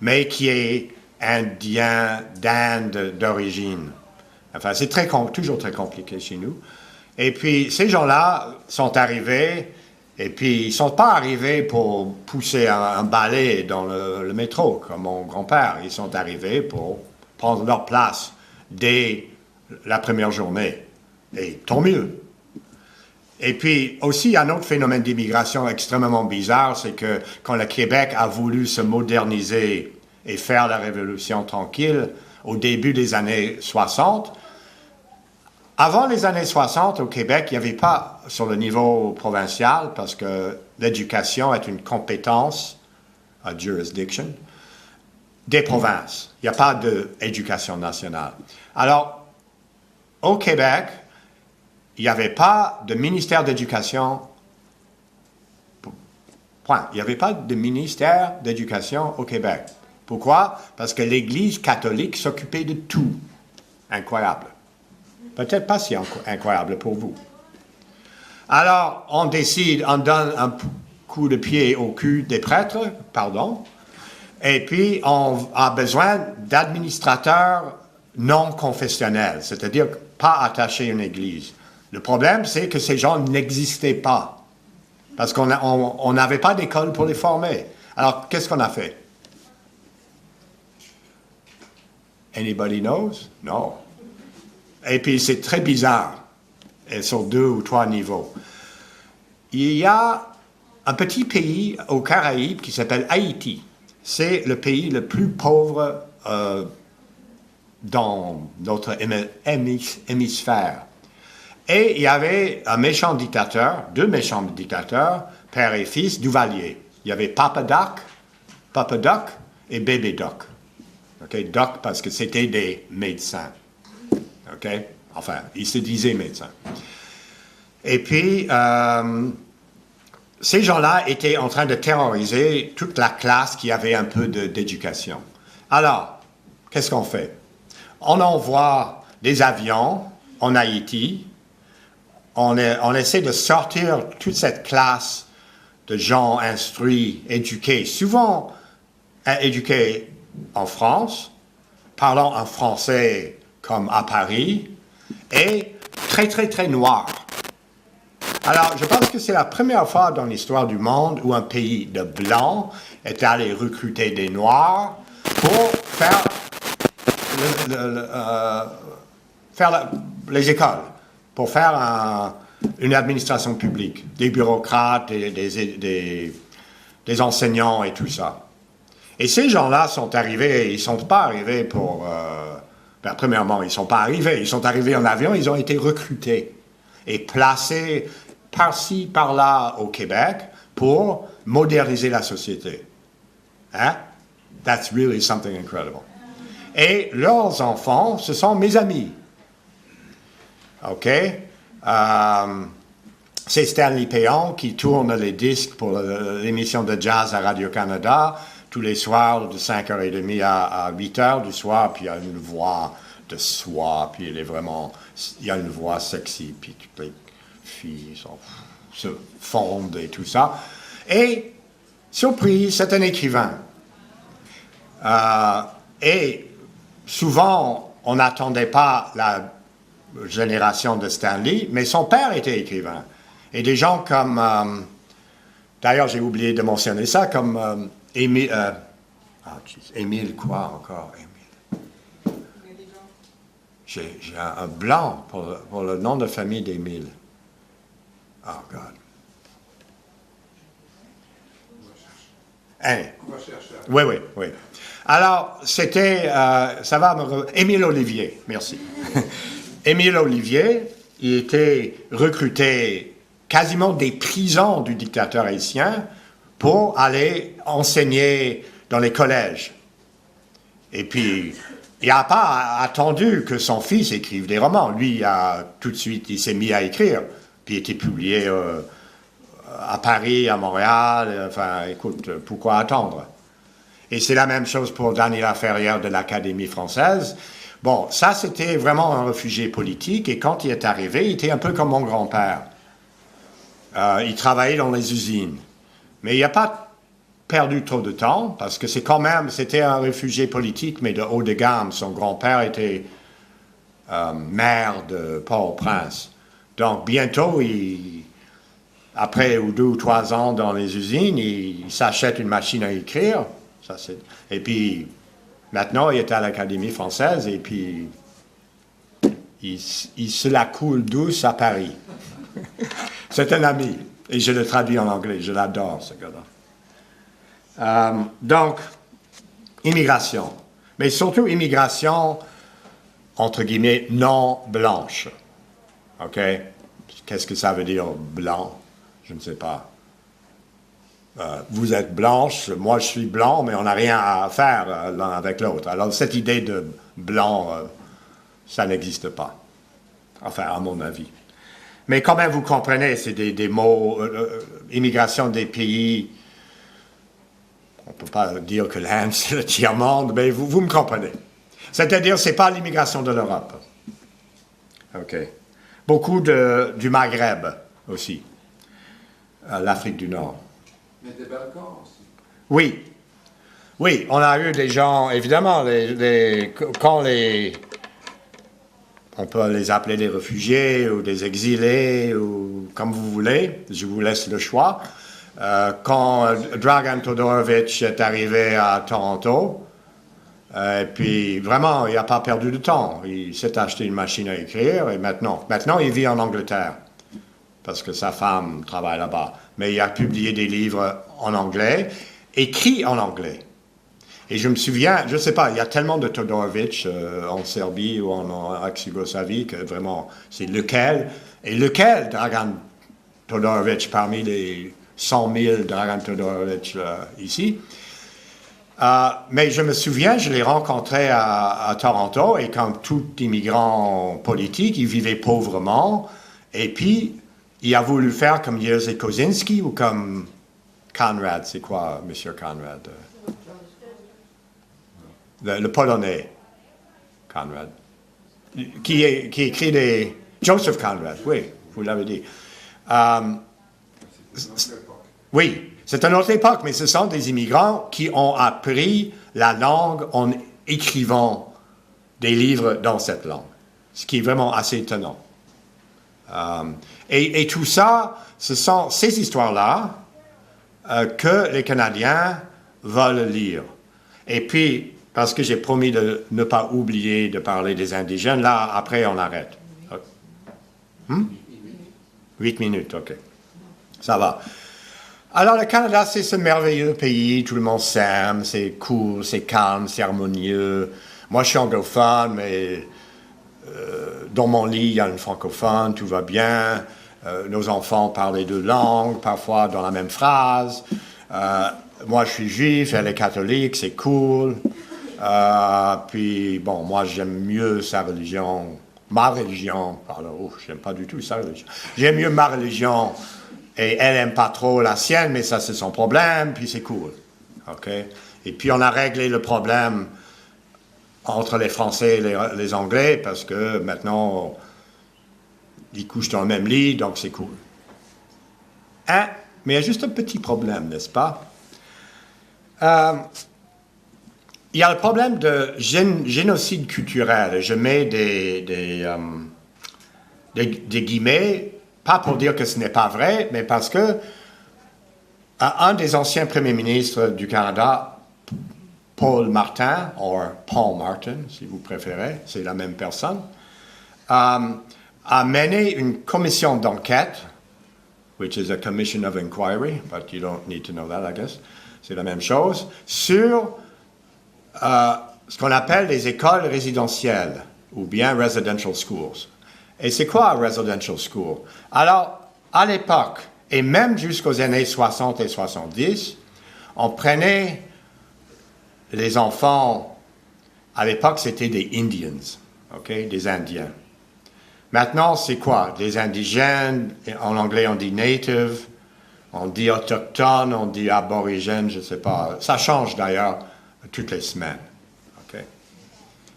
mais qui est indien d'Inde d'origine. Enfin, c'est toujours très compliqué chez nous. Et puis, ces gens-là sont arrivés, et puis ils ne sont pas arrivés pour pousser un balai dans le métro, comme mon grand-père. Ils sont arrivés pour prendre leur place dès la première journée. Et tant mieux. Et puis, aussi, il y a un autre phénomène d'immigration extrêmement bizarre, c'est que quand le Québec a voulu se moderniser et faire la révolution tranquille, au début des années 60, avant les années 60, au Québec, il n'y avait pas, sur le niveau provincial, parce que l'éducation est une compétence, a jurisdiction, des provinces. Il n'y a pas d'éducation nationale. Alors, au Québec, il n'y avait pas de ministère d'éducation. Point. Il n'y avait pas de ministère d'éducation au Québec. Pourquoi? Parce que l'Église catholique s'occupait de tout. Incroyable. Peut-être pas si incroyable pour vous. Alors, on décide, on donne un coup de pied au cul des prêtres, et puis on a besoin d'administrateurs non confessionnels, c'est-à-dire pas attachés à une église. Le problème, c'est que ces gens n'existaient pas, parce qu'on n'avait pas d'école pour les former. Alors, qu'est-ce qu'on a fait? Anybody knows? Non. Et puis, c'est très bizarre, et sur 2 ou 3 niveaux. Il y a un petit pays aux Caraïbes qui s'appelle Haïti. C'est le pays le plus pauvre dans notre hémisphère. Et il y avait un méchant dictateur, 2 méchants dictateurs, père et fils, Duvalier. Il y avait Papa Doc et Bébé Doc. Okay? Doc parce que c'était des médecins. Okay? Enfin, ils se disaient médecins. Et puis, ces gens-là étaient en train de terroriser toute la classe qui avait un peu d'éducation. Alors, qu'est-ce qu'on fait? On envoie des avions en Haïti on essaie de sortir toute cette classe de gens instruits, éduqués, souvent éduqués en France, parlant un français comme à Paris, et très, très, très noirs. Alors, je pense que c'est la première fois dans l'histoire du monde où un pays de blancs est allé recruter des noirs pour faire les écoles, pour faire une administration publique, des bureaucrates, des enseignants et tout ça. Et ces gens-là sont arrivés, ils ne sont pas arrivés pour... premièrement, ils ne sont pas arrivés, ils sont arrivés en avion, ils ont été recrutés et placés par-ci, par-là au Québec pour moderniser la société. Hein? That's really something incredible. Et leurs enfants, ce sont mes amis. OK? C'est Stanley Payon qui tourne les disques pour l'émission de jazz à Radio-Canada tous les soirs de 5h30 à 8h du soir, puis il y a une voix de soie, puis il y a une voix sexy, puis toutes les filles se fondent et tout ça. Et, surprise, c'est un écrivain. Et souvent, on n'attendait pas la génération de Stanley, mais son père était écrivain. Et des gens comme... d'ailleurs, j'ai oublié de mentionner ça, comme Émile quoi encore? Émile. J'ai un blanc pour le nom de famille d'Émile. Oh, God. Hein? On va chercher. Oui. Alors, c'était... Émile Olivier, merci. Émile Olivier, il était recruté quasiment des prisons du dictateur haïtien pour aller enseigner dans les collèges. Et puis, il n'a pas attendu que son fils écrive des romans. Lui, tout de suite, il s'est mis à écrire. Puis il était publié à Paris, à Montréal. Enfin, écoute, pourquoi attendre? Et c'est la même chose pour Daniela Ferrière de l'Académie française. Bon, ça, c'était vraiment un réfugié politique. Et quand il est arrivé, il était un peu comme mon grand-père. Il travaillait dans les usines. Mais il n'a pas perdu trop de temps, parce que c'était un réfugié politique, mais de haut de gamme. Son grand-père était maire de Port-au-Prince. Donc, bientôt, après 2 ou 3 ans dans les usines, il s'achète une machine à écrire. Et puis, maintenant, il est à l'Académie française, et puis, il se la coule douce à Paris. C'est un ami. Et je le traduis en anglais. Je l'adore, ce gars-là. Donc, immigration. Mais surtout, immigration, entre guillemets, non blanche. OK? Qu'est-ce que ça veut dire, blanc? Je ne sais pas. Vous êtes blanche, moi je suis blanc, mais on n'a rien à faire l'un avec l'autre. Alors, cette idée de blanc, ça n'existe pas. Enfin, à mon avis. Mais quand même, vous comprenez, c'est des mots, immigration des pays, on ne peut pas dire que l'Inde, c'est le tiers-monde, mais vous me comprenez. C'est-à-dire, ce n'est pas l'immigration de l'Europe. OK. Beaucoup du Maghreb aussi, l'Afrique du Nord. Mais des Balkans aussi. Oui, on a eu des gens, évidemment, on peut les appeler des réfugiés ou des exilés, ou comme vous voulez, je vous laisse le choix. Quand Dragan Todorovic est arrivé à Toronto, et puis vraiment, il n'a pas perdu de temps. Il s'est acheté une machine à écrire, et maintenant il vit en Angleterre, parce que sa femme travaille là-bas. Mais il a publié des livres en anglais, écrits en anglais. Et je me souviens, je ne sais pas, il y a tellement de Todorovic en Serbie ou en ex-Yougoslavie que vraiment, c'est lequel Dragan Todorovic parmi les 100 000 Dragan Todorovic ici. Mais je me souviens, je l'ai rencontré à Toronto et comme tout immigrant politique, il vivait pauvrement et puis il a voulu faire comme Jerzy Kosinski ou comme Conrad, c'est quoi, Monsieur Conrad? Le Polonais, Conrad, qui écrit des... Joseph Conrad, oui. vous l'avez dit. Oui, c'est une autre époque, mais ce sont des immigrants qui ont appris la langue en écrivant des livres dans cette langue, ce qui est vraiment assez étonnant. Et tout ça, ce sont ces histoires-là que les Canadiens veulent lire. Et puis, parce que j'ai promis de ne pas oublier de parler des indigènes, là, après, on arrête. 8 minutes, OK. Ça va. Alors, le Canada, c'est ce merveilleux pays, tout le monde s'aime, c'est cool, c'est calme, c'est harmonieux. Moi, je suis anglophone, mais dans mon lit, il y a une francophone, tout va bien. Nos enfants parlent les deux langues, parfois dans la même phrase. Moi, je suis juif, elle est catholique, c'est cool. Puis, bon, moi, j'aime mieux sa religion, ma religion. Pardon, j'aime pas du tout sa religion. J'aime mieux ma religion et elle aime pas trop la sienne, mais ça, c'est son problème, puis c'est cool. OK? Et puis, on a réglé le problème entre les Français et les Anglais parce que maintenant, ils couchent dans le même lit, donc c'est cool. Hein? Mais il y a juste un petit problème, n'est-ce pas? Il y a le problème de génocide culturel. Je mets des guillemets, pas pour dire que ce n'est pas vrai, mais parce que un des anciens premiers ministres du Canada, Paul Martin, ou Paul Martin, si vous préférez, c'est la même personne, a mené une commission d'enquête, which is a commission of inquiry, but you don't need to know that, I guess. C'est la même chose, sur ce qu'on appelle les écoles résidentielles, ou bien residential schools. Et c'est quoi un residential school? Alors, à l'époque, et même jusqu'aux années 60 et 70, on prenait les enfants, à l'époque, c'était des Indians, okay, des Indiens. Maintenant, c'est quoi? Des indigènes, en anglais on dit native, on dit autochtone, on dit aborigène, je ne sais pas. Ça change d'ailleurs toutes les semaines. Okay?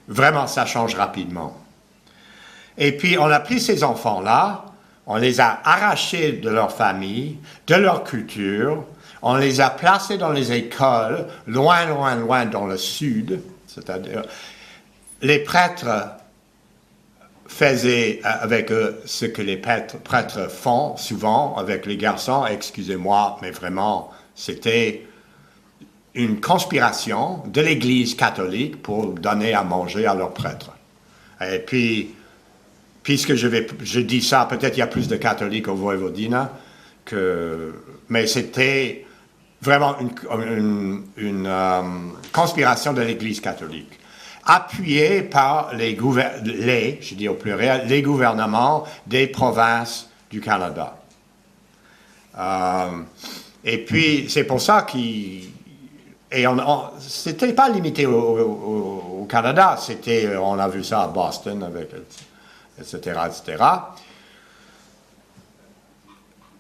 Vraiment, ça change rapidement. Et puis, on a pris ces enfants-là, on les a arrachés de leur famille, de leur culture, on les a placés dans les écoles, loin, loin, loin dans le sud, c'est-à-dire les prêtres faisaient avec eux ce que les prêtres font souvent avec les garçons. Excusez-moi, mais vraiment, c'était une conspiration de l'Église catholique pour donner à manger à leurs prêtres. Et puis, puisque je dis ça, peut-être il y a plus de catholiques au Voivodina, mais c'était vraiment une conspiration de l'Église catholique, appuyée par je dis au pluriel, les gouvernements des provinces du Canada. Et puis, c'est pour ça c'était pas limité au Canada, on a vu ça à Boston, etc., etc.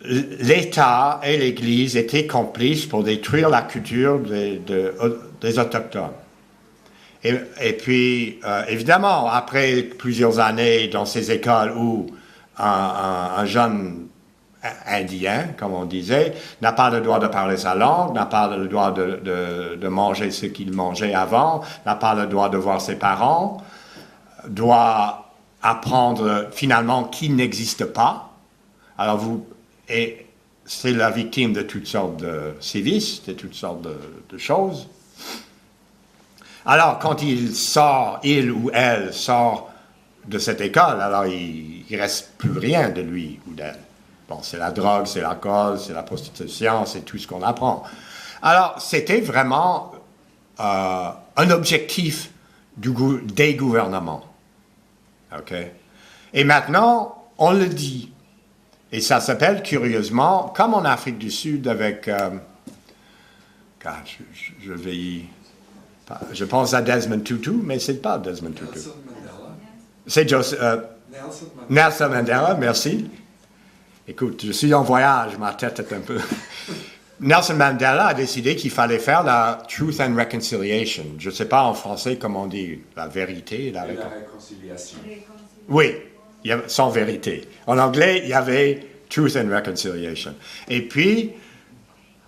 L'État et l'Église étaient complices pour détruire la culture des Autochtones. Et puis, évidemment, après plusieurs années dans ces écoles où un jeune indien, comme on disait, n'a pas le droit de parler sa langue, n'a pas le droit de manger ce qu'il mangeait avant, n'a pas le droit de voir ses parents, doit apprendre finalement qu'il n'existe pas. Alors et c'est la victime de toutes sortes de sévices, de toutes sortes de choses. Alors, quand il ou elle sort de cette école, alors il ne reste plus rien de lui ou d'elle. Bon, c'est la drogue, c'est l'alcool, c'est la prostitution, c'est tout ce qu'on apprend. Alors, c'était vraiment un objectif des gouvernements. OK? Et maintenant, on le dit. Et ça s'appelle, curieusement, comme en Afrique du Sud avec... je vieillis... Je pense à Desmond Tutu, mais c'est pas Desmond Tutu. Nelson Mandela. C'est Nelson Mandela, merci. Écoute, je suis en voyage, ma tête est un peu... Nelson Mandela a décidé qu'il fallait faire la Truth and Reconciliation. Je ne sais pas en français comment on dit, la vérité et la réconciliation. Oui, sans vérité. En anglais, il y avait Truth and Reconciliation. Et puis,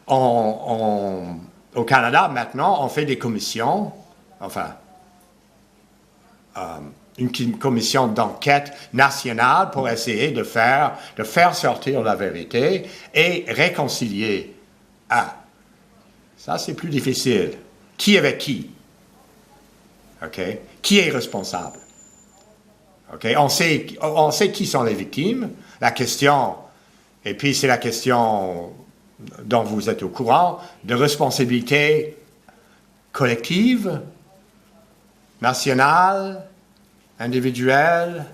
au Canada, maintenant, on fait des commissions, une commission d'enquête nationale pour essayer de faire sortir la vérité et réconcilier. Ah, ça c'est plus difficile. Qui avec qui? OK? Qui est responsable? OK? On sait qui sont les victimes. La question, et puis c'est la question dont vous êtes au courant, de responsabilité collective, nationale, individuelle.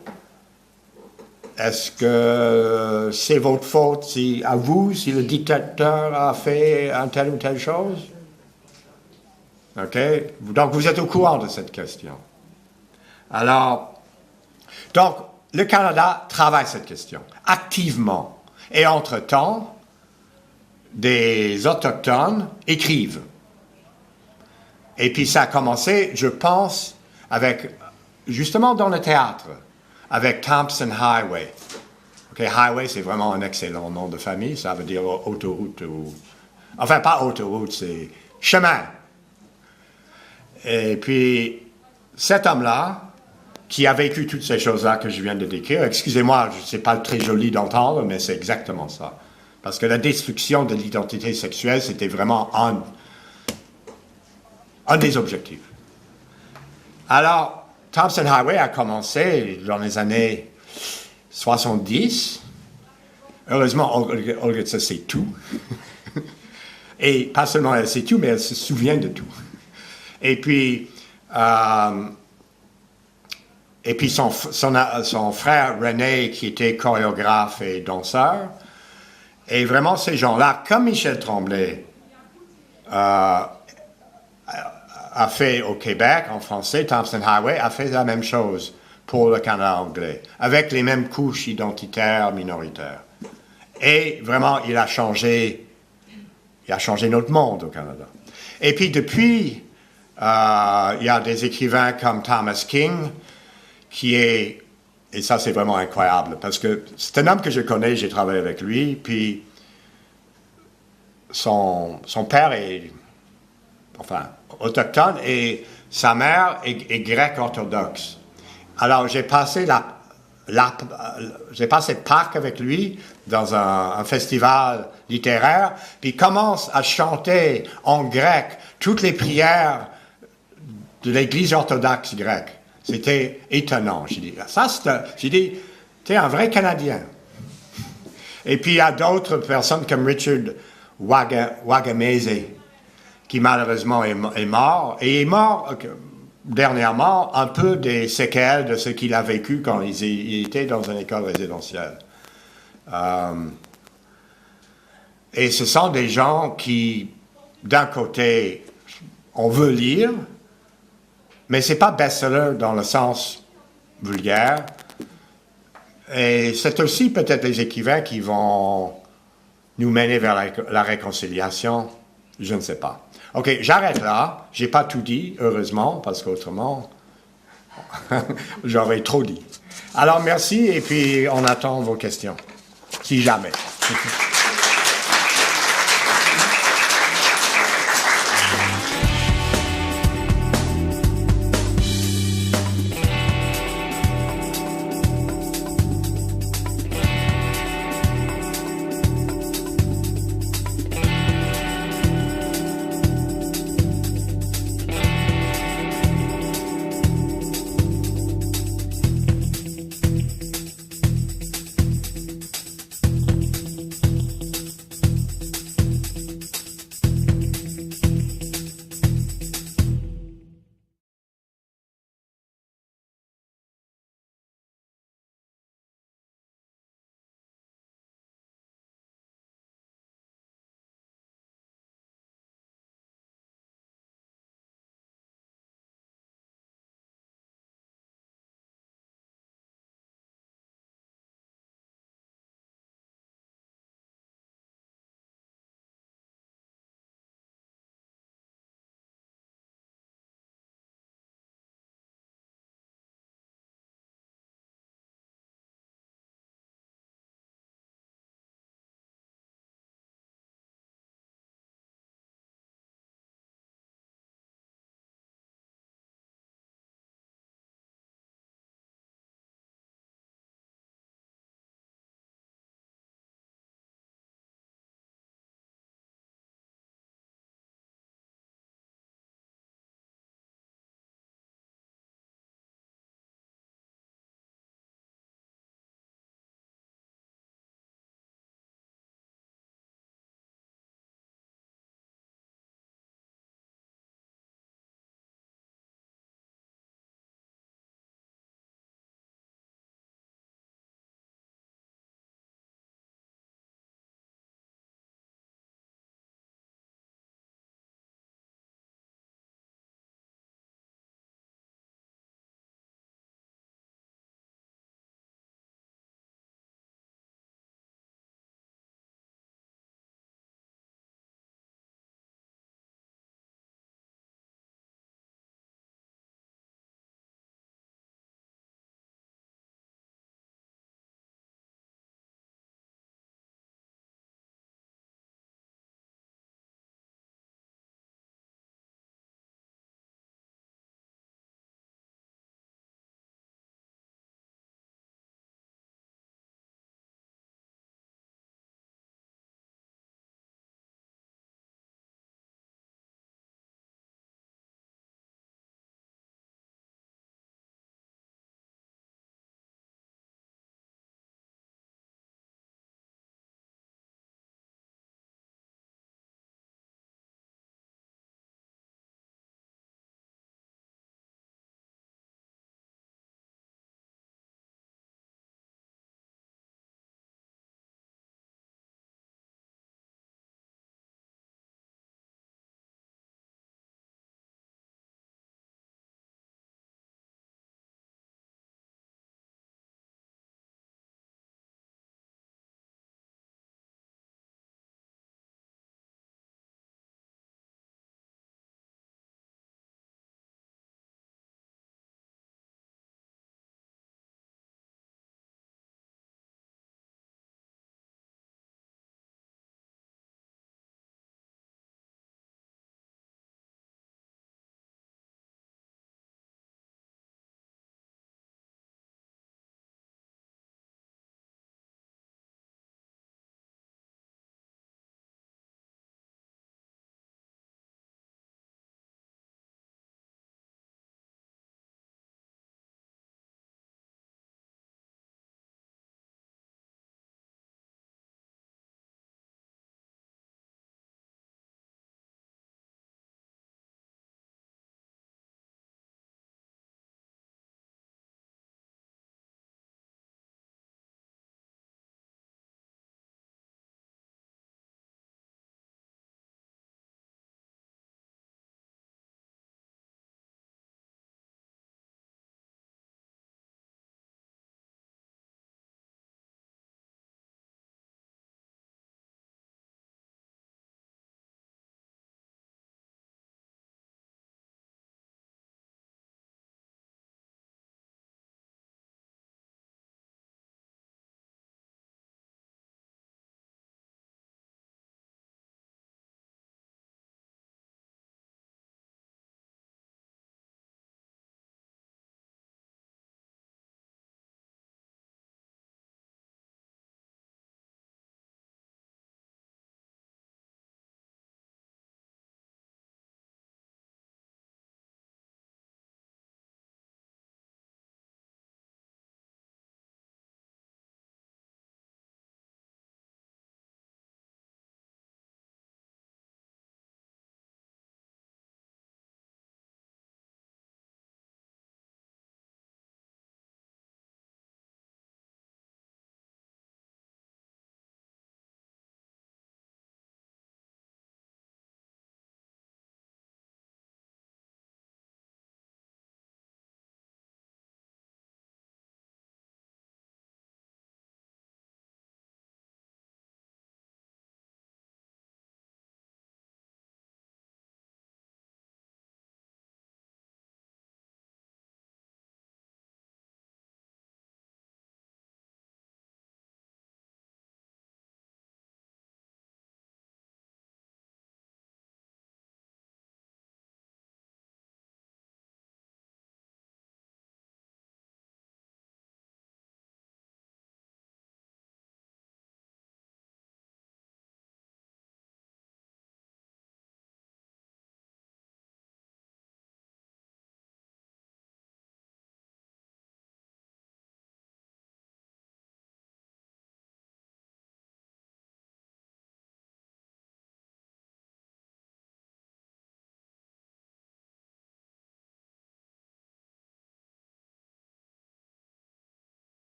Est-ce que c'est votre faute à vous si le dictateur a fait telle ou telle chose? OK? Donc, vous êtes au courant de cette question. Alors, donc, le Canada travaille cette question activement. Et entre-temps, des Autochtones écrivent. Et puis, ça a commencé, je pense, justement dans le théâtre, avec Thompson Highway. Okay, Highway, c'est vraiment un excellent nom de famille, ça veut dire autoroute enfin, pas autoroute, c'est chemin. Et puis, cet homme-là, qui a vécu toutes ces choses-là que je viens de décrire, excusez-moi, c'est pas très joli d'entendre, mais c'est exactement ça. Parce que la destruction de l'identité sexuelle, c'était vraiment un des objectifs. Alors, Thompson Highway a commencé dans les années 70. Heureusement, Olga sait tout. Et pas seulement elle sait tout, mais elle se souvient de tout. Et puis son frère René, qui était chorégraphe et danseur. Et vraiment, ces gens-là, comme Michel Tremblay a fait au Québec, en français, Thompson Highway a fait la même chose pour le Canada anglais, avec les mêmes couches identitaires minoritaires. Et vraiment, il a changé notre monde au Canada. Et puis depuis, il y a des écrivains comme Thomas King, et ça c'est vraiment incroyable, parce que c'est un homme que je connais, j'ai travaillé avec lui, puis son père est, autochtone, et sa mère est grecque orthodoxe. Alors j'ai passé Pâques avec lui dans un festival littéraire, puis il commence à chanter en grec toutes les prières de l'Église orthodoxe grecque. C'était étonnant. J'ai dit, t'es un vrai Canadien. Et puis il y a d'autres personnes comme Richard Wagamese, qui malheureusement est mort. Et il est mort dernièrement un peu des séquelles de ce qu'il a vécu quand il était dans une école résidentielle. Et ce sont des gens qui, d'un côté, on veut lire, mais ce n'est pas best-seller dans le sens vulgaire. Et c'est aussi peut-être les écrivains qui vont nous mener vers la réconciliation. Je ne sais pas. OK, j'arrête là. Je n'ai pas tout dit, heureusement, parce qu'autrement, j'aurais trop dit. Alors, merci, et puis on attend vos questions, si jamais.